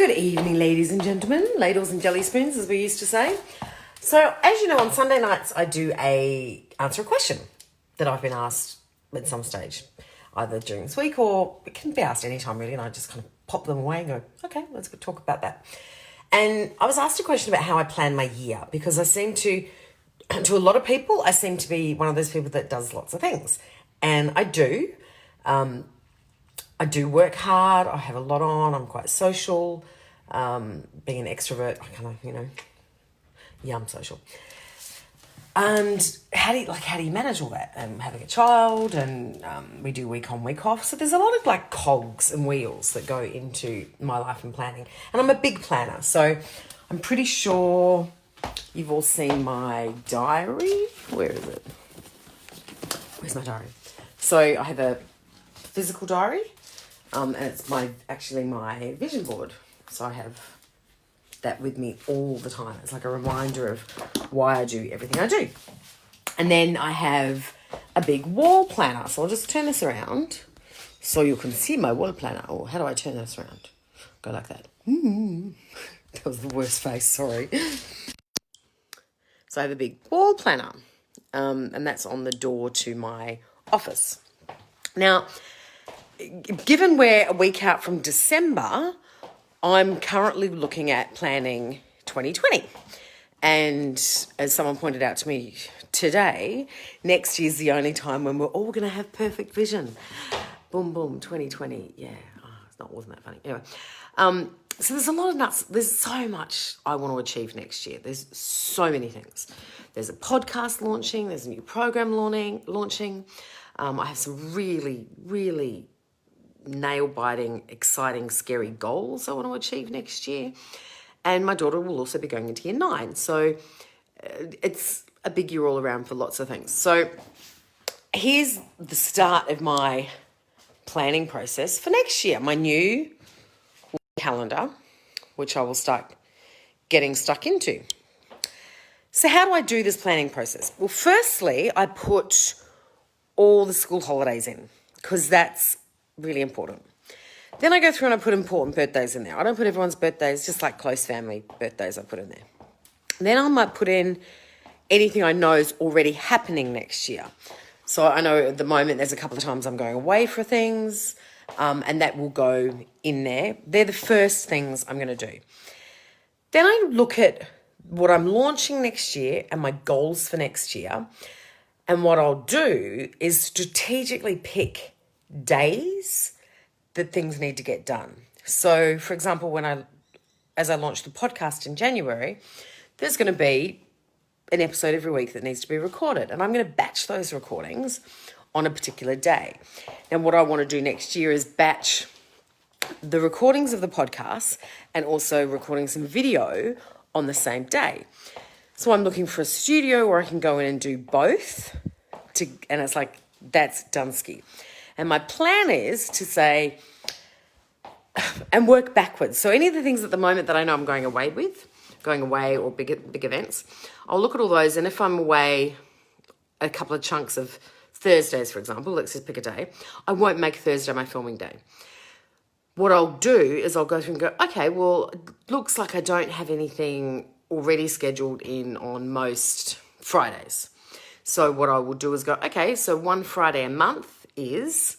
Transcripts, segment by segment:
Good evening, ladies and gentlemen, ladles and jelly spoons, as we used to say. So, as you know, on Sunday nights, I do answer a question that I've been asked at some stage, either during this week or it can be asked anytime really, and I just kind of pop them away and go, okay, let's go talk about that. And I was asked a question about how I plan my year, because I seem to a lot of people, I seem to be one of those people that does lots of things. And I do. I do work hard. I have a lot on. I'm quite social. Being an extrovert, I kind of, I'm social. And how do you manage all that? And having a child, and we do week on, week off. So there's a lot of like cogs and wheels that go into my life and planning. And I'm a big planner. So I'm pretty sure you've all seen my diary. Where is it? Where's my diary? So I have a physical diary. And it's my vision board. So I have that with me all the time. It's like a reminder of why I do everything I do. And then I have a big wall planner. So I'll just turn this around so you can see my wall planner. Or how do I turn this around? Go like that. That was the worst face, sorry. So I have a big wall planner. And that's on the door to my office. Now, given we're a week out from December, I'm currently looking at planning 2020. And as someone pointed out to me today, next year's the only time when we're all going to have perfect vision. Boom, boom, 2020. Yeah, wasn't that funny? Anyway, so there's a lot of nuts. There's so much I want to achieve next year. There's so many things. There's a podcast launching. There's a new program launching. I have some really, really nail-biting, exciting, scary goals I want to achieve next year. And my daughter will also be going into year 9. So it's a big year all around for lots of things. So here's the start of my planning process for next year. My new calendar, which I will start getting stuck into. So how do I do this planning process? Well, firstly, I put all the school holidays in, because that's really important. Then I go through and I put important birthdays in there. I don't put everyone's birthdays, just like close family birthdays I put in there. Then I might put in anything I know is already happening next year. So I know at the moment there's a couple of times I'm going away for things, and that will go in there. They're the first things I'm going to do. Then I look at what I'm launching next year and my goals for next year. And what I'll do is strategically pick days that things need to get done. So, for example, as I launch the podcast in January, there's going to be an episode every week that needs to be recorded. And I'm going to batch those recordings on a particular day. And what I want to do next year is batch the recordings of the podcast and also recording some video on the same day. So I'm looking for a studio where I can go in and do both. And it's like, that's Dunsky. And my plan is to say, and work backwards. So any of the things at the moment that I know I'm going away or big events, I'll look at all those. And if I'm away a couple of chunks of Thursdays, for example, let's just pick a day, I won't make Thursday my filming day. What I'll do is I'll go through and go, okay, well, it looks like I don't have anything already scheduled in on most Fridays. So what I will do is go, okay, so one Friday a month is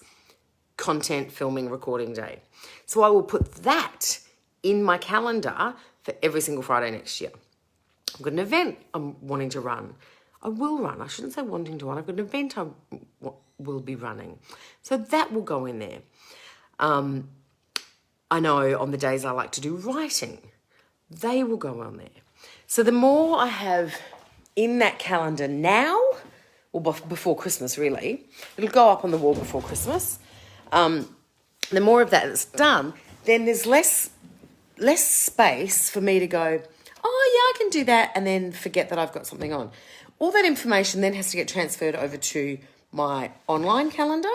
content filming recording day. So I will put that in my calendar for every single Friday next year. I've got an event I'm wanting to run. I will run. I shouldn't say wanting to run. I've got an event I will be running. So that will go in there. I know on the days I like to do writing, they will go on there. So the more I have in that calendar now, or before Christmas really, it'll go up on the wall before Christmas. The more of that that's done, then there's less space for me to go, oh yeah, I can do that, and then forget that I've got something on. All that information then has to get transferred over to my online calendar,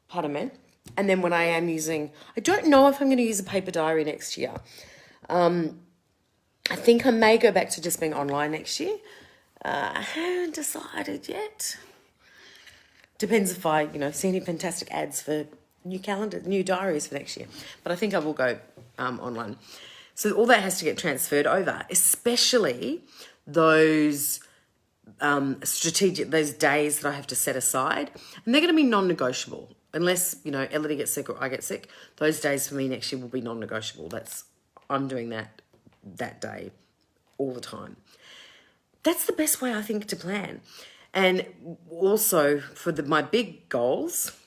pardon me, and then when I am using, I don't know if I'm going to use a paper diary next year. I think I may go back to just being online next year. I haven't decided yet. Depends if I, see any fantastic ads for new diaries for next year. But I think I will go online. So all that has to get transferred over, especially those strategic, those days that I have to set aside. And they're going to be non-negotiable. Unless, Elodie gets sick or I get sick, those days for me next year will be non-negotiable. I'm doing that day all the time. That's the best way, I think, to plan. And also for my big goals,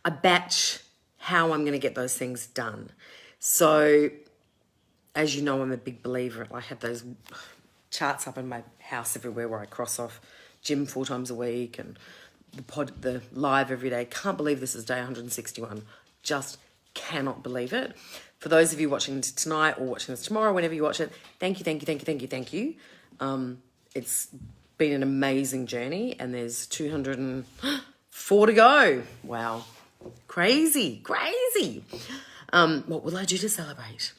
I batch how I'm going to get those things done. So, as you know, I'm a big believer. I have those charts up in my house everywhere where I cross off gym 4 times a week and the live every day. Can't believe this is day 161. Just cannot believe it. For those of you watching tonight or watching this tomorrow, whenever you watch it, thank you. It's been an amazing journey, and there's 204 to go. Wow. Crazy. What will I do to celebrate?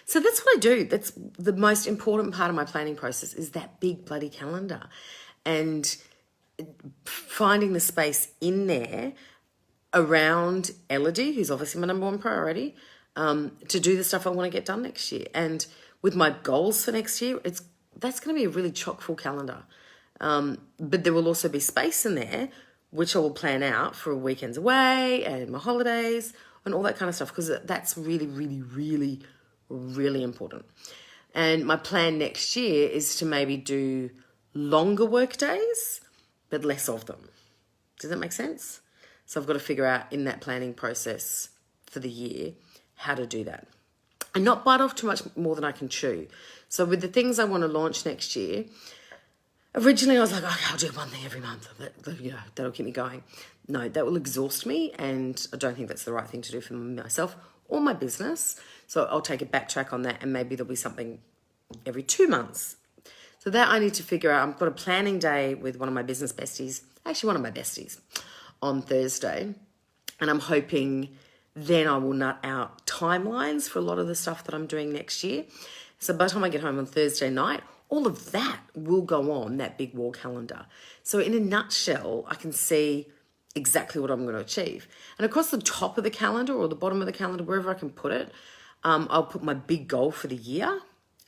So that's what I do. That's the most important part of my planning process, is that big bloody calendar. And finding the space in there around Elodie, who's obviously my number one priority, to do the stuff I want to get done next year. And with my goals for next year, that's going to be a really chock full calendar. But there will also be space in there, which I will plan out for weekends away and my holidays and all that kind of stuff, because that's really, really, really, really important. And my plan next year is to maybe do longer work days, but less of them. Does that make sense? So I've got to figure out in that planning process for the year how to do that. And not bite off too much more than I can chew. So with the things I want to launch next year, originally I was like, okay, I'll do one thing every month. That'll keep me going. No, that will exhaust me, and I don't think that's the right thing to do for myself or my business. So I'll take a backtrack on that, and maybe there'll be something every 2 months. So that I need to figure out. I've got a planning day with one of my business besties, actually one of my besties, on Thursday. And I'm hoping then I will nut out timelines for a lot of the stuff that I'm doing next year. So by the time I get home on Thursday night, all of that will go on that big wall calendar. So in a nutshell, I can see exactly what I'm going to achieve. And across the top of the calendar or the bottom of the calendar, wherever I can put it, I'll put my big goal for the year.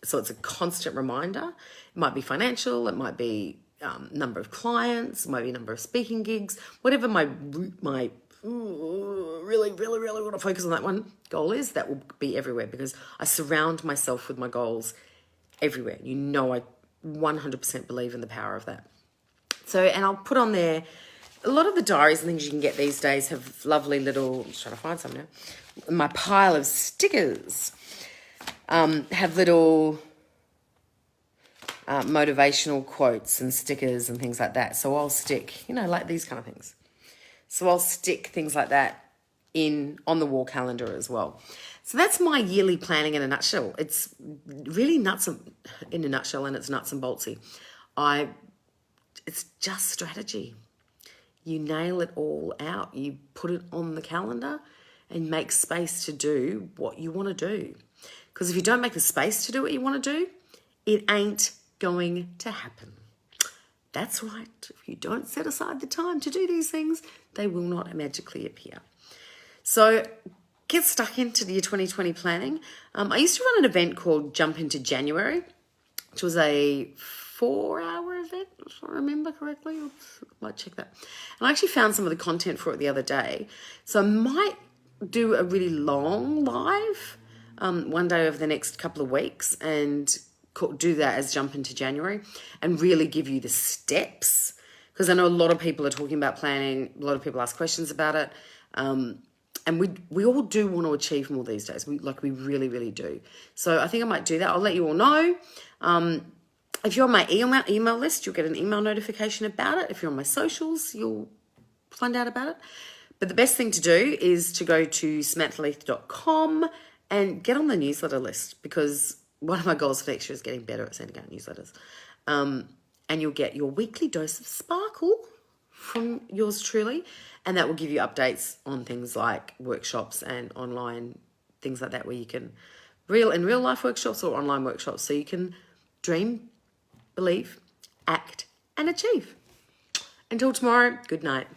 So it's a constant reminder. It might be financial, it might be number of clients, it might be number of speaking gigs, whatever my really want to focus on that one goal is, that will be everywhere, because I surround myself with my goals everywhere. I 100% believe in the power of that. So, and I'll put on there, a lot of the diaries and things you can get these days have lovely little, I'm trying to find some now, my pile of stickers have little motivational quotes and stickers and things like that. So I'll stick, like these kind of things. So I'll stick things like that on the wall calendar as well. So that's my yearly planning in a nutshell. It's really in a nutshell, and it's nuts and boltsy. It's just strategy. You nail it all out. You put it on the calendar and make space to do what you want to do. Because if you don't make the space to do what you want to do, it ain't going to happen. That's right. If you don't set aside the time to do these things, they will not magically appear. So get stuck into the year 2020 planning. I used to run an event called Jump Into January, which was a 4-hour event, if I remember correctly. I might check that. And I actually found some of the content for it the other day. So I might do a really long live one day over the next couple of weeks and do that as Jump Into January and really give you the steps, because I know a lot of people are talking about planning. A lot of people ask questions about it. And we all do want to achieve more these days. We really, really do. So I think I might do that. I'll let you all know. If you're on my email list, you'll get an email notification about it. If you're on my socials, you'll find out about it. But the best thing to do is to go to samanthaleith.com and get on the newsletter list, because one of my goals for next year is getting better at sending out newsletters. And you'll get your weekly dose of sparkle from yours truly, and that will give you updates on things like workshops and online things like that, where you can real life workshops or online workshops, so you can dream, believe, act, and achieve. Until tomorrow, good night.